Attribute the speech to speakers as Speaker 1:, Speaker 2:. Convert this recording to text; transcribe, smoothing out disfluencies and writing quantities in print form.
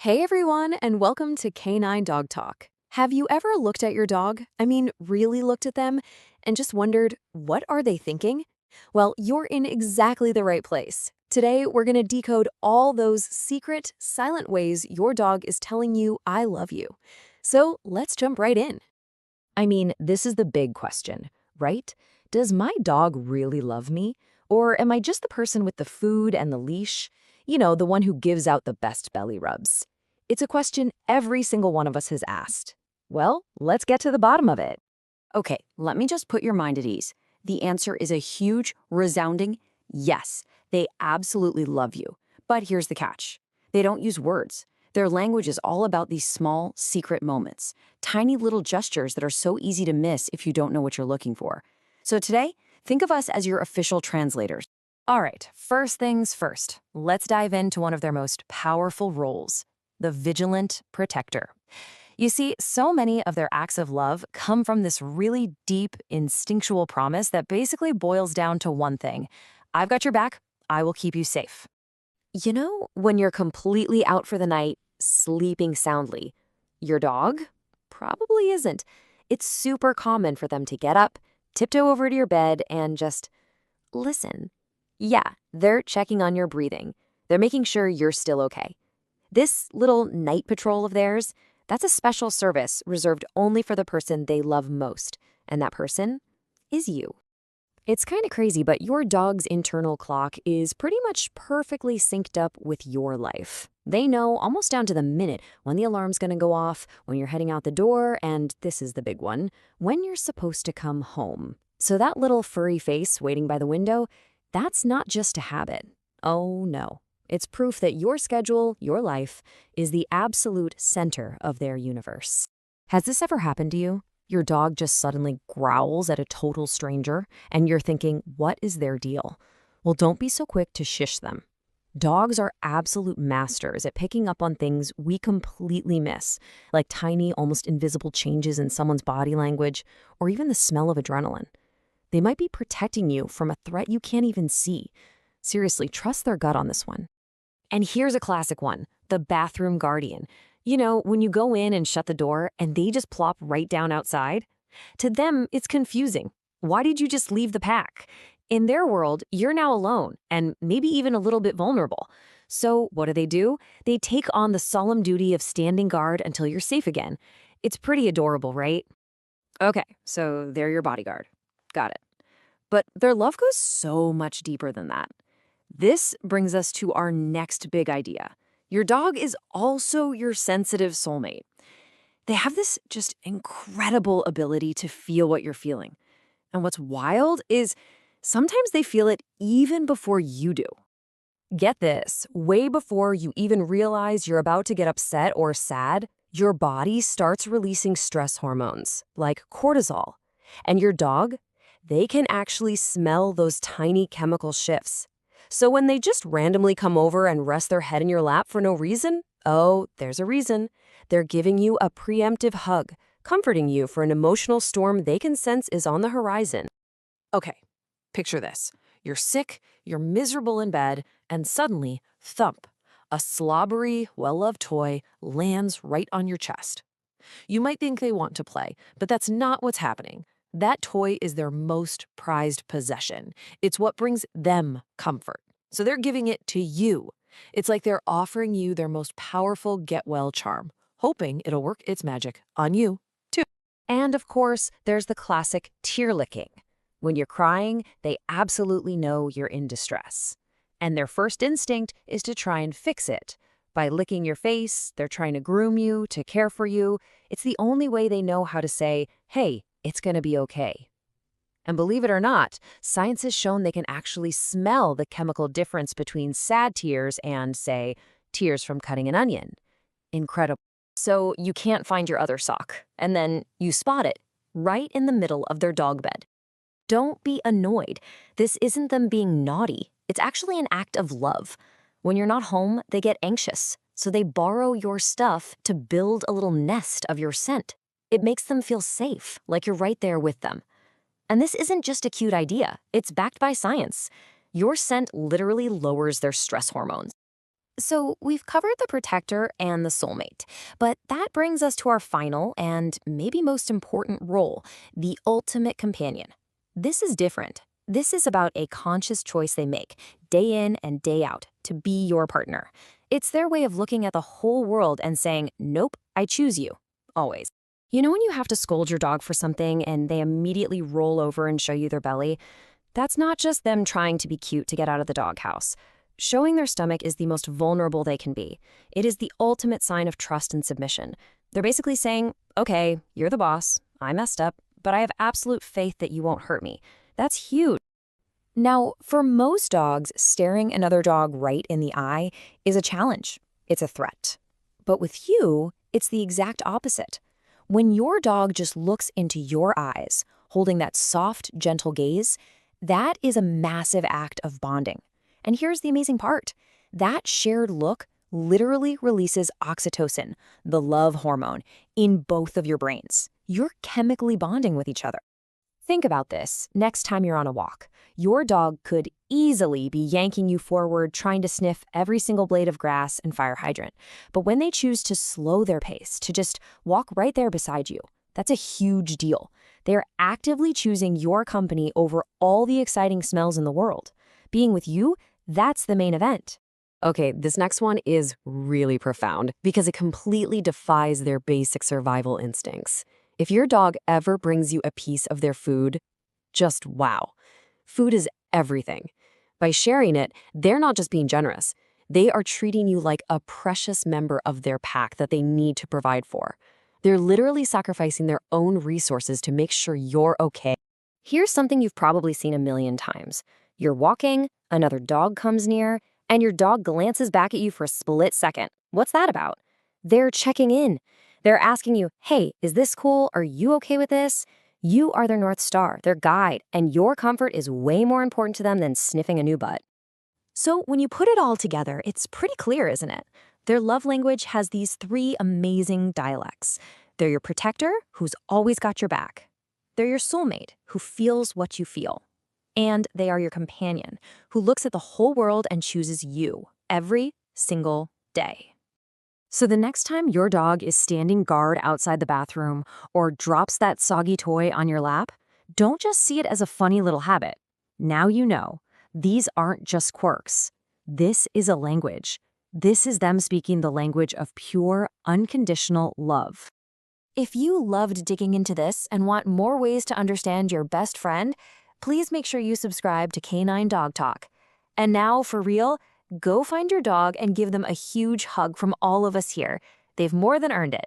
Speaker 1: Hey everyone, and welcome to Canine Dog Talk. Have you ever looked at your dog? Really looked at them and just wondered, what are they thinking? Well, you're in exactly the right place. Today, we're going to decode all those secret, silent ways your dog is telling you, I love you. So let's jump right in.
Speaker 2: This is the big question, right? Does my dog really love me? Or am I just the person with the food and the leash? The one who gives out the best belly rubs. It's a question every single one of us has asked. Well, let's get to the bottom of it.
Speaker 3: Okay, let me just put your mind at ease. The answer is a huge, resounding yes. They absolutely love you. But here's the catch. They don't use words. Their language is all about these small, secret moments, tiny little gestures that are so easy to miss if you don't know what you're looking for. So today, think of us as your official translators.
Speaker 2: All right, first things first. Let's dive into one of their most powerful roles, the vigilant protector. You see, so many of their acts of love come from this really deep, instinctual promise that basically boils down to one thing. I've got your back, I will keep you safe.
Speaker 1: When you're completely out for the night, sleeping soundly, your dog probably isn't. It's super common for them to get up, tiptoe over to your bed, and just listen. Yeah, they're checking on your breathing. They're making sure you're still okay. This little night patrol of theirs, that's a special service reserved only for the person they love most, and that person is you. It's kind of crazy, but your dog's internal clock is pretty much perfectly synced up with your life. They know almost down to the minute when the alarm's going to go off, when you're heading out the door, and this is the big one, when you're supposed to come home. So that little furry face waiting by the window, that's not just a habit. Oh no. It's proof that your schedule, your life, is the absolute center of their universe. Has this ever happened to you? Your dog just suddenly growls at a total stranger, and you're thinking, what is their deal? Well, don't be so quick to shish them. Dogs are absolute masters at picking up on things we completely miss, like tiny, almost invisible changes in someone's body language, or even the smell of adrenaline. They might be protecting you from a threat you can't even see. Seriously, trust their gut on this one. And here's a classic one, the bathroom guardian. When you go in and shut the door and they just plop right down outside? To them, it's confusing. Why did you just leave the pack? In their world, you're now alone and maybe even a little bit vulnerable. So what do? They take on the solemn duty of standing guard until you're safe again. It's pretty adorable, right? Okay, so they're your bodyguard. Got it. But their love goes so much deeper than that. This brings us to our next big idea. Your dog is also your sensitive soulmate. They have this just incredible ability to feel what you're feeling. And what's wild is sometimes they feel it even before you do. Get this, way before you even realize you're about to get upset or sad, your body starts releasing stress hormones like cortisol. And your dog, they can actually smell those tiny chemical shifts. So when they just randomly come over and rest their head in your lap for no reason, oh, there's a reason. They're giving you a preemptive hug, comforting you for an emotional storm they can sense is on the horizon. Okay, picture this. You're sick, you're miserable in bed, and suddenly, thump, a slobbery, well-loved toy lands right on your chest. You might think they want to play, but that's not what's happening. That toy is their most prized possession. It's what brings them comfort. So they're giving it to you. It's like they're offering you their most powerful get-well charm, hoping it'll work its magic on you, too. And of course, there's the classic tear licking. When you're crying, they absolutely know you're in distress. And their first instinct is to try and fix it. By licking your face, they're trying to groom you, to care for you. It's the only way they know how to say, hey, it's going to be okay. And believe it or not, science has shown they can actually smell the chemical difference between sad tears and, say, tears from cutting an onion. Incredible. So you can't find your other sock, and then you spot it right in the middle of their dog bed. Don't be annoyed. This isn't them being naughty. It's actually an act of love. When you're not home, they get anxious, so they borrow your stuff to build a little nest of your scent. It makes them feel safe, like you're right there with them. And this isn't just a cute idea. It's backed by science. Your scent literally lowers their stress hormones.
Speaker 2: So we've covered the protector and the soulmate, but that brings us to our final and maybe most important role, the ultimate companion. This is different. This is about a conscious choice they make, day in and day out, to be your partner. It's their way of looking at the whole world and saying, nope, I choose you, always. You know when you have to scold your dog for something and they immediately roll over and show you their belly? That's not just them trying to be cute to get out of the doghouse. Showing their stomach is the most vulnerable they can be. It is the ultimate sign of trust and submission. They're basically saying, okay, you're the boss, I messed up, but I have absolute faith that you won't hurt me. That's huge. Now, for most dogs, staring another dog right in the eye is a challenge. It's a threat. But with you, it's the exact opposite. When your dog just looks into your eyes, holding that soft, gentle gaze, that is a massive act of bonding. And here's the amazing part. That shared look literally releases oxytocin, the love hormone, in both of your brains. You're chemically bonding with each other. Think about this next time you're on a walk. Your dog could easily be yanking you forward, trying to sniff every single blade of grass and fire hydrant. But when they choose to slow their pace, to just walk right there beside you, that's a huge deal. They are actively choosing your company over all the exciting smells in the world. Being with you, that's the main event.
Speaker 1: Okay, this next one is really profound because it completely defies their basic survival instincts. If your dog ever brings you a piece of their food, just wow. Food is everything. By sharing it, they're not just being generous. They are treating you like a precious member of their pack that they need to provide for. They're literally sacrificing their own resources to make sure you're okay. Here's something you've probably seen a million times. You're walking, another dog comes near, and your dog glances back at you for a split second. What's that about? They're checking in. They're asking you, hey, is this cool? Are you okay with this? You are their North Star, their guide, and your comfort is way more important to them than sniffing a new butt. So when you put it all together, it's pretty clear, isn't it? Their love language has these three amazing dialects. They're your protector, who's always got your back. They're your soulmate, who feels what you feel. And they are your companion, who looks at the whole world and chooses you every single day. So the next time your dog is standing guard outside the bathroom or drops that soggy toy on your lap, don't just see it as a funny little habit. Now you know, these aren't just quirks. This is a language. This is them speaking the language of pure, unconditional love. If you loved digging into this and want more ways to understand your best friend, please make sure you subscribe to Canine Dog Talk. And now, for real, go find your dog and give them a huge hug from all of us here. They've more than earned it.